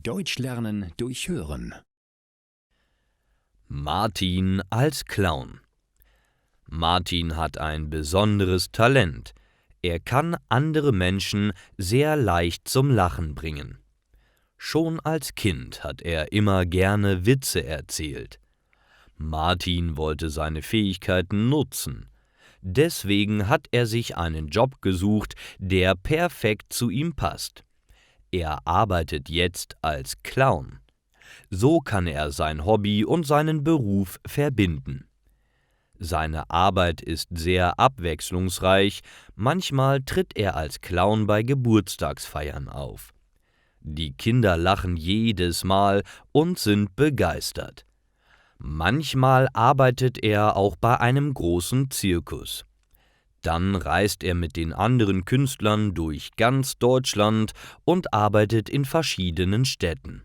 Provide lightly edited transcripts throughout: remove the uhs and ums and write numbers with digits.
Deutsch lernen durch Hören. Martin als Clown. Martin hat ein besonderes Talent. Er kann andere Menschen sehr leicht zum Lachen bringen. Schon als Kind hat er immer gerne Witze erzählt. Martin wollte seine Fähigkeiten nutzen. Deswegen hat er sich einen Job gesucht, der perfekt zu ihm passt. Er arbeitet jetzt als Clown. So kann er sein Hobby und seinen Beruf verbinden. Seine Arbeit ist sehr abwechslungsreich, manchmal tritt er als Clown bei Geburtstagsfeiern auf. Die Kinder lachen jedes Mal und sind begeistert. Manchmal arbeitet er auch bei einem großen Zirkus. Dann reist er mit den anderen Künstlern durch ganz Deutschland und arbeitet in verschiedenen Städten.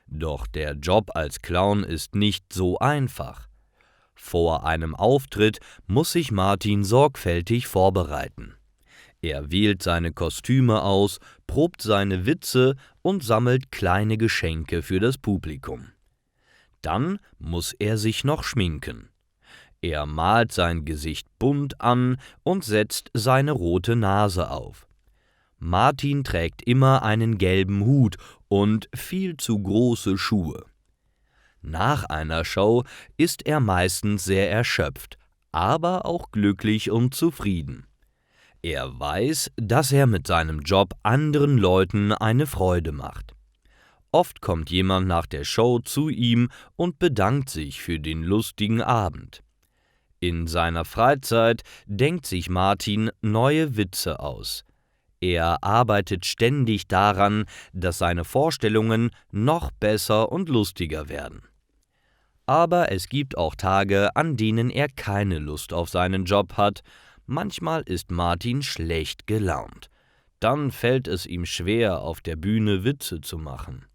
Doch der Job als Clown ist nicht so einfach. Vor einem Auftritt muss sich Martin sorgfältig vorbereiten. Er wählt seine Kostüme aus, probt seine Witze und sammelt kleine Geschenke für das Publikum. Dann muss er sich noch schminken. Er malt sein Gesicht bunt an und setzt seine rote Nase auf. Martin trägt immer einen gelben Hut und viel zu große Schuhe. Nach einer Show ist er meistens sehr erschöpft, aber auch glücklich und zufrieden. Er weiß, dass er mit seinem Job anderen Leuten eine Freude macht. Oft kommt jemand nach der Show zu ihm und bedankt sich für den lustigen Abend. In seiner Freizeit denkt sich Martin neue Witze aus. Er arbeitet ständig daran, dass seine Vorstellungen noch besser und lustiger werden. Aber es gibt auch Tage, an denen er keine Lust auf seinen Job hat. Manchmal ist Martin schlecht gelaunt. Dann fällt es ihm schwer, auf der Bühne Witze zu machen.